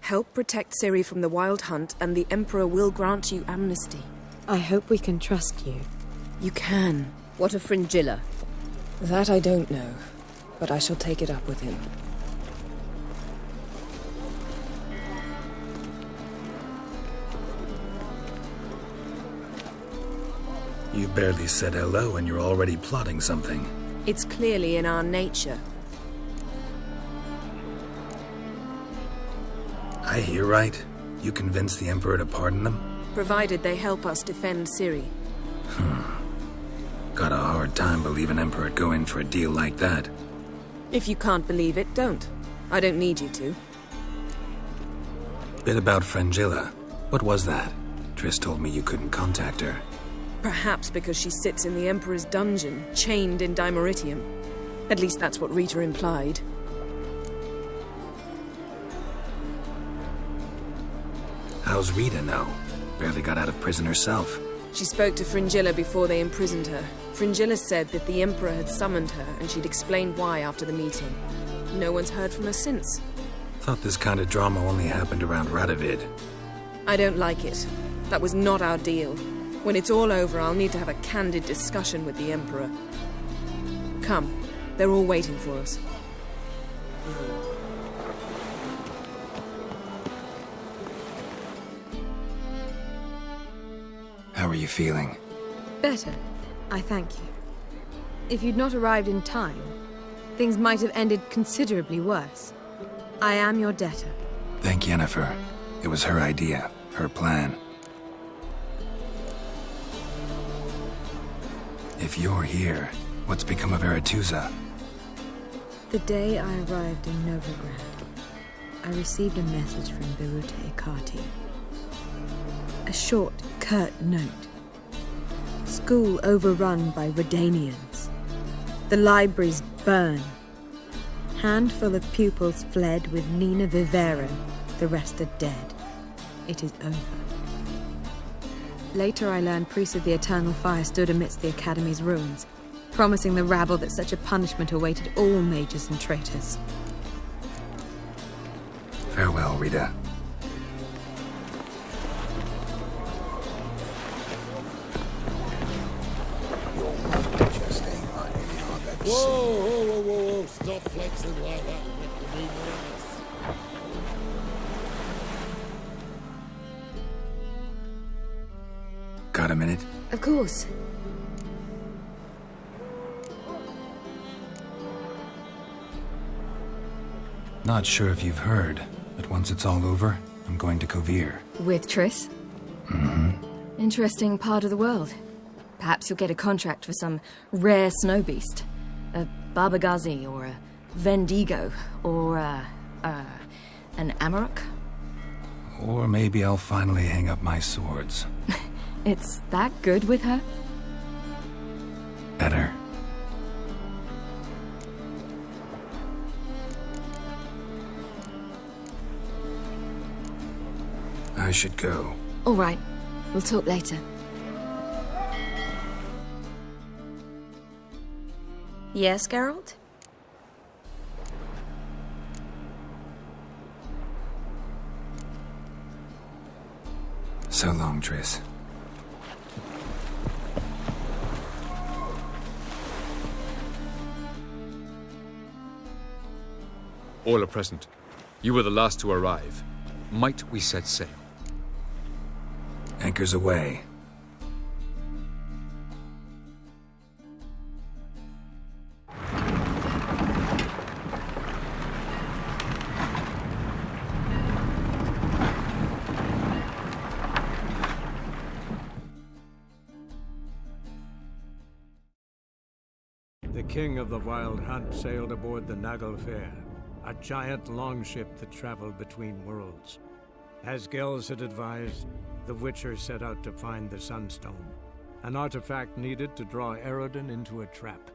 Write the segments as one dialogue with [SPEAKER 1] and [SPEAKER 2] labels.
[SPEAKER 1] Help protect Ciri from the Wild Hunt, and the Emperor will grant you amnesty.
[SPEAKER 2] I hope we can trust you.
[SPEAKER 1] You can.
[SPEAKER 3] What of Fringilla?
[SPEAKER 1] That I don't know, but I shall take it up with him.
[SPEAKER 4] You barely said hello and you're already plotting something.
[SPEAKER 1] It's clearly in our nature.
[SPEAKER 4] I hear right? You convinced the Emperor to pardon them?
[SPEAKER 1] Provided they help us defend Ciri.
[SPEAKER 4] Got a hard time believing Emperor'd go in for a deal like that.
[SPEAKER 1] If you can't believe it, don't. I don't need you to.
[SPEAKER 4] Bit about Fringilla. What was that? Triss told me you couldn't contact her.
[SPEAKER 1] Perhaps because she sits in the Emperor's dungeon, chained in Dimeritium. At least that's what Rita implied.
[SPEAKER 4] How's Rita know? Barely got out of prison herself.
[SPEAKER 1] She spoke to Fringilla before they imprisoned her. Fringilla said that the Emperor had summoned her, and she'd explained why after the meeting. No one's heard from her since.
[SPEAKER 4] Thought this kind of drama only happened around Radovid.
[SPEAKER 1] I don't like it. That was not our deal. When it's all over, I'll need to have a candid discussion with the Emperor. Come, they're all waiting for us.
[SPEAKER 4] How are you feeling?
[SPEAKER 2] Better. I thank you. If you'd not arrived in time, things might have ended considerably worse. I am your debtor.
[SPEAKER 4] Thank Yennefer. It was her idea, her plan. If you're here, what's become of Aretuza?
[SPEAKER 2] The day I arrived in Novigrad, I received a message from Birute Ekati. A short, curt note. School overrun by Redanians. The libraries burn. Handful of pupils fled with Nina Vivero. The rest are dead. It is over. Later I learned priests of the Eternal Fire stood amidst the Academy's ruins, promising the rabble that such a punishment awaited all mages and traitors.
[SPEAKER 4] Farewell, Rita.
[SPEAKER 5] Whoa! Stop flexing like that with the new brass.
[SPEAKER 4] Got a minute?
[SPEAKER 2] Of course.
[SPEAKER 4] Not sure if you've heard, but once it's all over, I'm going to Kovir.
[SPEAKER 6] With Triss?
[SPEAKER 4] Mm-hmm.
[SPEAKER 6] Interesting part of the world. Perhaps you'll get a contract for some rare snow beast. A Barbagazi, or a Vendigo, or an Amarok?
[SPEAKER 4] Or maybe I'll finally hang up my swords.
[SPEAKER 6] It's that good with her?
[SPEAKER 4] Better. I should go.
[SPEAKER 6] All right. We'll talk later.
[SPEAKER 2] Yes, Geralt?
[SPEAKER 4] So long, Triss.
[SPEAKER 7] All are present. You were the last to arrive. Might we set sail?
[SPEAKER 4] Anchors away.
[SPEAKER 8] The king of the Wild Hunt sailed aboard the Naglfar, a giant longship that traveled between worlds. As Gels had advised, the Witcher set out to find the Sunstone, an artifact needed to draw Eredin into a trap.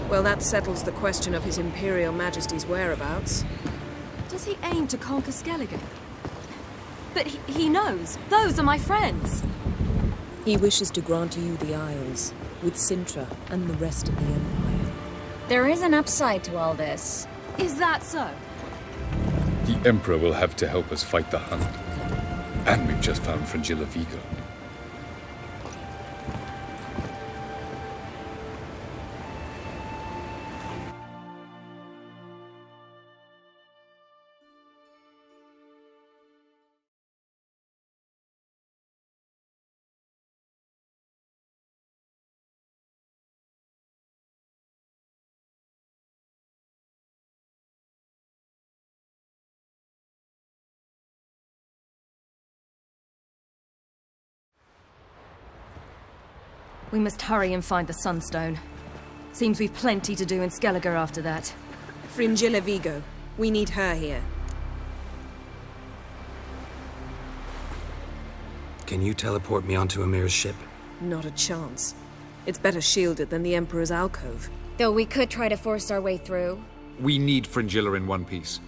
[SPEAKER 1] Well, that settles the question of His Imperial Majesty's whereabouts.
[SPEAKER 6] Does he aim to conquer Skellige? But he knows. Those are my friends.
[SPEAKER 1] He wishes to grant you the Isles, with Sintra and the rest of the Empire.
[SPEAKER 3] There is an upside to all this.
[SPEAKER 6] Is that so?
[SPEAKER 7] The Emperor will have to help us fight the Hunt. And we've just found Fringilla Vigo.
[SPEAKER 6] We must hurry and find the Sunstone. Seems we've plenty to do in Skellige after that.
[SPEAKER 1] Fringilla Vigo. We need her here.
[SPEAKER 4] Can you teleport me onto Amir's ship?
[SPEAKER 1] Not a chance. It's better shielded than the Emperor's alcove.
[SPEAKER 3] Though we could try to force our way through.
[SPEAKER 7] We need Fringilla in one piece.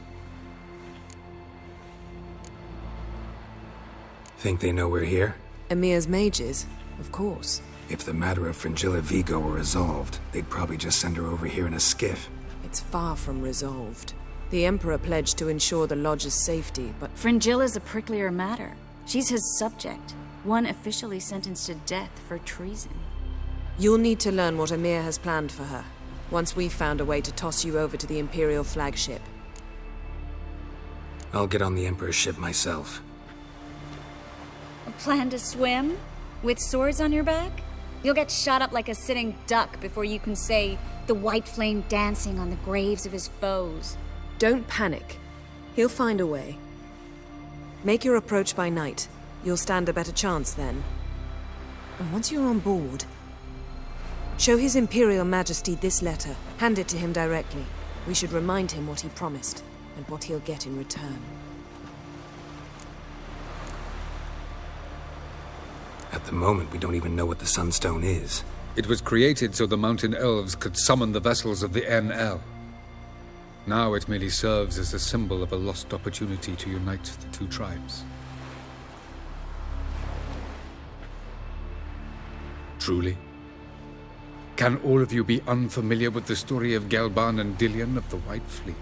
[SPEAKER 4] Think they know we're here?
[SPEAKER 1] Emir's mages, of course.
[SPEAKER 4] If the matter of Fringilla Vigo were resolved, they'd probably just send her over here in a skiff.
[SPEAKER 1] It's far from resolved. The Emperor pledged to ensure the Lodge's safety, but
[SPEAKER 3] Fringilla's a pricklier matter. She's his subject, one officially sentenced to death for treason.
[SPEAKER 1] you'll need to learn what Emir has planned for her, once we've found a way to toss you over to the Imperial flagship.
[SPEAKER 4] I'll get on the Emperor's ship myself.
[SPEAKER 3] A plan to swim? With swords on your back? You'll get shot up like a sitting duck before you can say the white flame dancing on the graves of his foes.
[SPEAKER 1] Don't panic. He'll find a way. Make your approach by night. You'll stand a better chance then. And once you're on board, show His Imperial Majesty this letter. Hand it to him directly. We should remind him what he promised, and what he'll get in return.
[SPEAKER 4] At the moment, we don't even know what the Sunstone is.
[SPEAKER 7] It was created so the mountain elves could summon the vessels of the NL. Now it merely serves as a symbol of a lost opportunity to unite the two tribes. Truly? Can all of you be unfamiliar with the story of Gelban and Dillion of the White Fleet?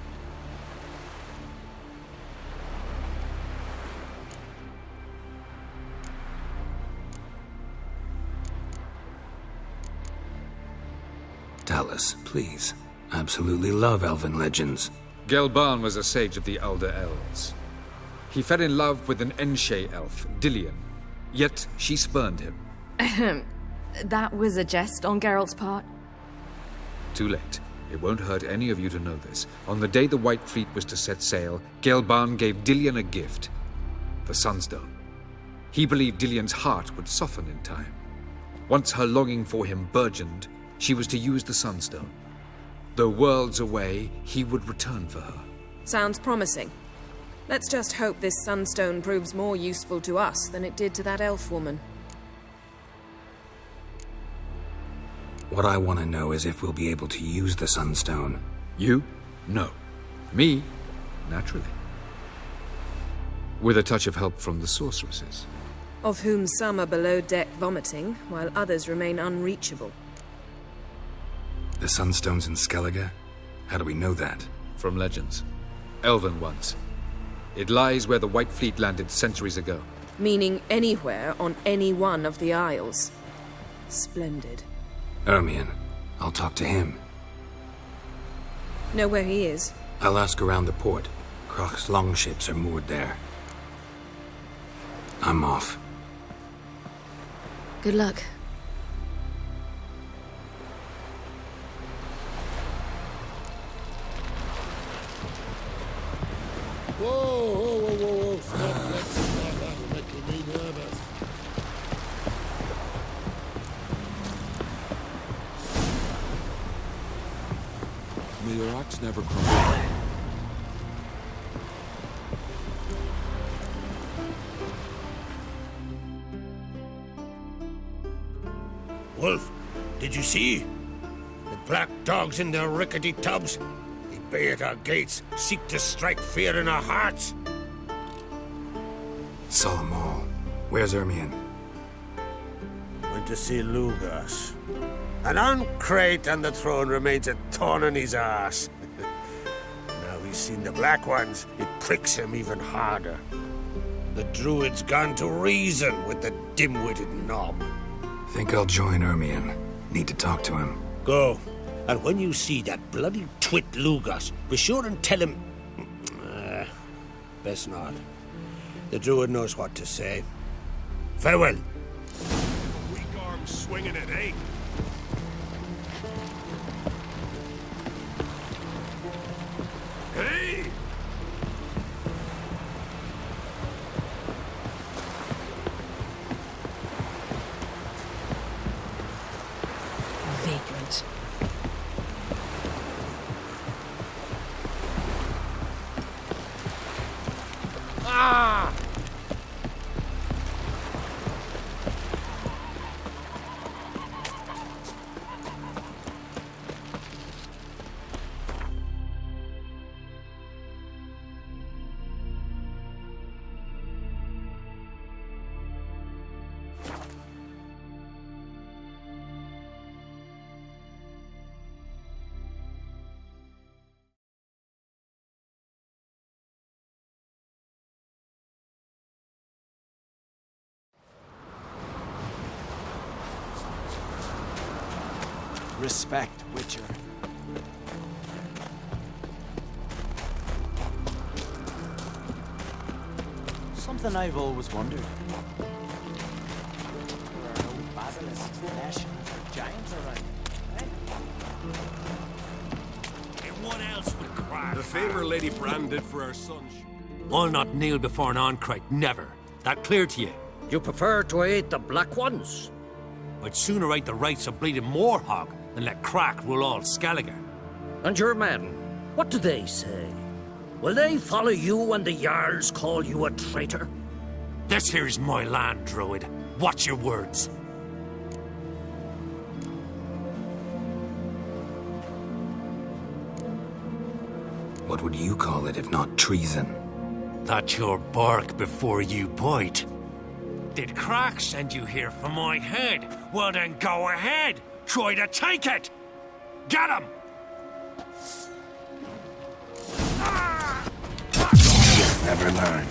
[SPEAKER 4] Tell us, please. I absolutely love elven legends.
[SPEAKER 7] Gelban was a sage of the Elder Elves. He fell in love with an Enshe elf, Dillion, yet she spurned him.
[SPEAKER 6] That was a jest on Geralt's part.
[SPEAKER 7] Too late. It won't hurt any of you to know this. On the day the White Fleet was to set sail, Gelban gave Dillion a gift. The Sunstone. He believed Dillion's heart would soften in time. Once her longing for him burgeoned, she was to use the Sunstone. Though worlds away, he would return for her.
[SPEAKER 1] Sounds promising. Let's just hope this Sunstone proves more useful to us than it did to that elf woman.
[SPEAKER 4] What I want to know is if we'll be able to use the Sunstone.
[SPEAKER 7] You? No. Me? Naturally. With a touch of help from the sorceresses.
[SPEAKER 1] Of whom some are below deck vomiting, while others remain unreachable.
[SPEAKER 4] The Sunstone's in Skellige? How do we know that?
[SPEAKER 7] From legends. Elven ones. It lies where the White Fleet landed centuries ago.
[SPEAKER 1] Meaning anywhere on any one of the Isles. Splendid.
[SPEAKER 4] Ermion. I'll talk to him.
[SPEAKER 1] Know where he is?
[SPEAKER 4] I'll ask around the port. Croc's longships are moored there. I'm off.
[SPEAKER 6] Good luck.
[SPEAKER 9] your axe never crumbled.
[SPEAKER 5] Wolf, did you see? The black dogs in their rickety tubs. They bay at our gates, seek to strike fear in our hearts.
[SPEAKER 4] Saw them all. Where's Ermion?
[SPEAKER 5] Went to see Lugas. An uncrate on the throne remains a thorn in his arse. Now he's seen the Black Ones, it pricks him even harder. The Druid's gone to reason with the dim-witted knob.
[SPEAKER 4] Think I'll join Ermion. Need to talk to him.
[SPEAKER 5] Go. And when you see that bloody twit Lugas, be sure and tell him... best not. The Druid knows what to say. Farewell.
[SPEAKER 10] Weak arms swinging it, eh? Hey!
[SPEAKER 1] Vagrant.
[SPEAKER 5] Ah!
[SPEAKER 11] Respect, Witcher. Something I've always wondered. There are no basilisks, neshians, or giants around, eh?
[SPEAKER 10] And what else would crack?
[SPEAKER 9] The favor Lady Brand did for our son.
[SPEAKER 10] I'll not kneel before an Oncrite, never. That clear to you?
[SPEAKER 5] You prefer to aid the Black Ones?
[SPEAKER 10] I'd sooner right the rights of bleeding Moorhog than let Crack rule all Skellige.
[SPEAKER 12] And your men, what do they say? Will they follow you when the Jarls call you a traitor?
[SPEAKER 10] This here's my land, Druid. Watch your words.
[SPEAKER 4] What would you call it if not treason?
[SPEAKER 10] That's your bark before you bite. Did Crack send you here for my head? Well then go ahead. Try to take it. Get him!
[SPEAKER 4] Never learn.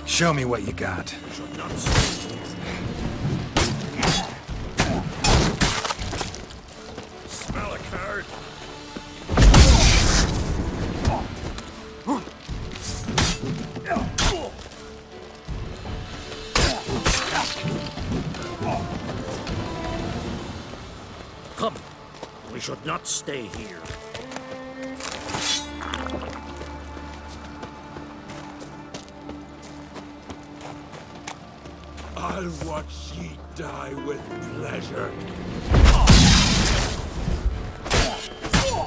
[SPEAKER 4] Show me what you got.
[SPEAKER 10] Smell a card.
[SPEAKER 12] Come, we should not stay here.
[SPEAKER 9] I'll watch ye die with pleasure.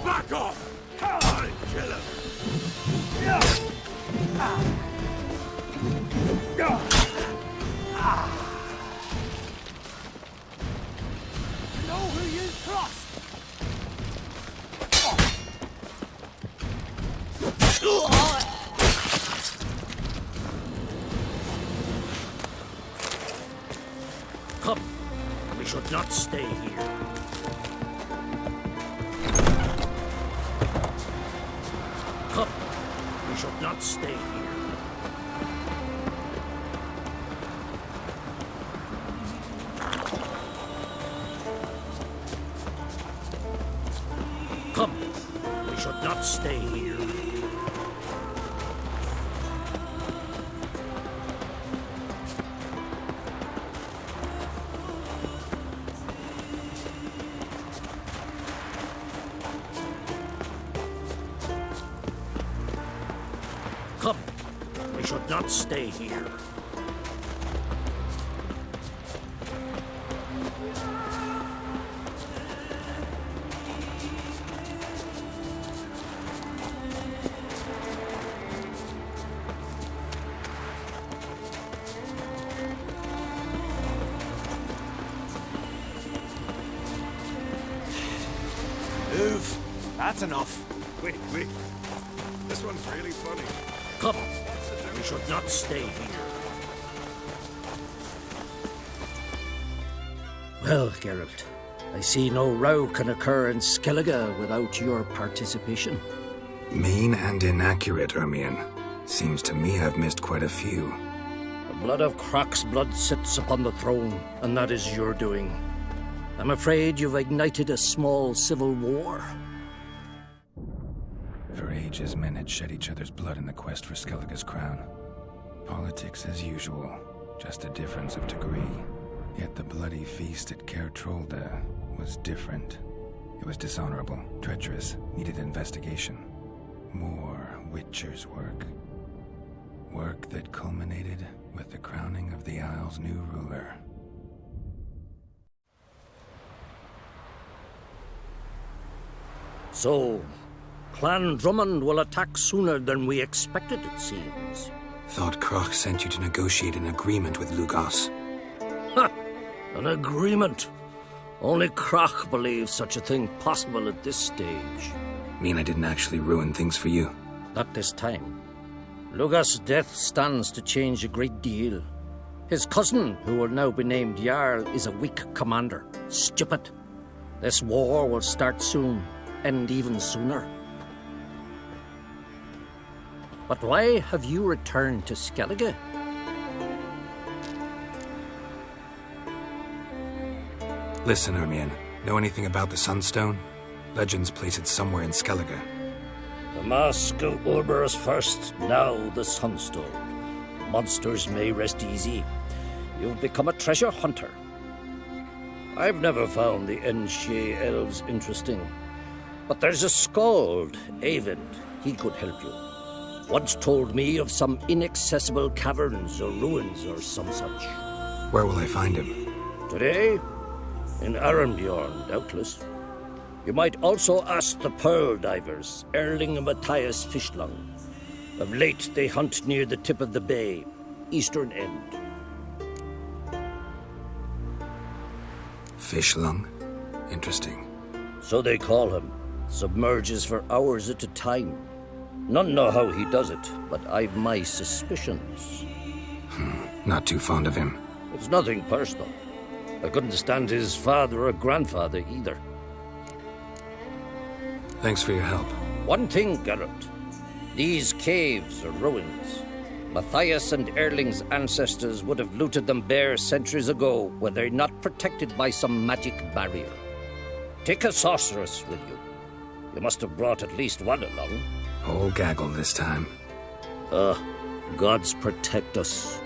[SPEAKER 9] Back off! I'll kill him!
[SPEAKER 11] Know who you trust.
[SPEAKER 12] Come, we should not stay here. Come, we should not stay here. Come, we should not stay here. Come, we should not stay here.
[SPEAKER 11] Move. That's enough.
[SPEAKER 9] Wait. This one's really funny.
[SPEAKER 12] Come, we should not stay here. Well, Geralt, I see no row can occur in Skellige without your participation.
[SPEAKER 4] Mean and inaccurate, Ermion. Seems to me I've missed quite a few.
[SPEAKER 12] The blood of Croc's blood sits upon the throne, and that is your doing. I'm afraid you've ignited a small civil war.
[SPEAKER 4] For ages, men had shed each other's blood in the quest for Skellige's crown. Politics as usual, just a difference of degree. Yet the bloody feast at Caer Trolda was different. It was dishonorable, treacherous, needed investigation. More Witcher's work. Work that culminated with the crowning of the Isle's new ruler.
[SPEAKER 12] So, Clan Drummond will attack sooner than we expected, it seems.
[SPEAKER 4] Thought Croc sent you to negotiate an agreement with Lugos.
[SPEAKER 12] Ha! An agreement. Only Croc believes such a thing possible at this stage.
[SPEAKER 4] Mean I didn't actually ruin things for you?
[SPEAKER 12] Not this time. Lugos' death stands to change a great deal. His cousin, who will now be named Jarl, is a weak commander. Stupid. This war will start soon, end even sooner. But why have you returned to Skellige?
[SPEAKER 4] Listen, Ermion. Know anything about the Sunstone? Legends place it somewhere in Skellige.
[SPEAKER 12] The mask of Urberus first, now the Sunstone. Monsters may rest easy. You've become a treasure hunter. I've never found the Enshe elves interesting. But there's a skald, Eyvind. He could help you. Once told me of some inaccessible caverns or ruins or some such.
[SPEAKER 4] Where will I find him?
[SPEAKER 12] Today? In Arenbjorn, doubtless. You might also ask the pearl divers, Erling and Matthias Fishlung. Of late, they hunt near the tip of the bay, eastern end.
[SPEAKER 4] Fishlung? Interesting.
[SPEAKER 12] So they call him. Submerges for hours at a time. None know how he does it, but I've my suspicions.
[SPEAKER 4] Not too fond of him.
[SPEAKER 12] It's nothing personal. I couldn't stand his father or grandfather either.
[SPEAKER 4] Thanks for your help.
[SPEAKER 12] One thing, Geralt. These caves are ruins. Matthias and Erling's ancestors would have looted them bare centuries ago were they not protected by some magic barrier. Take a sorceress with you. You must have brought at least one along.
[SPEAKER 4] Whole gaggle this time.
[SPEAKER 12] Gods protect us.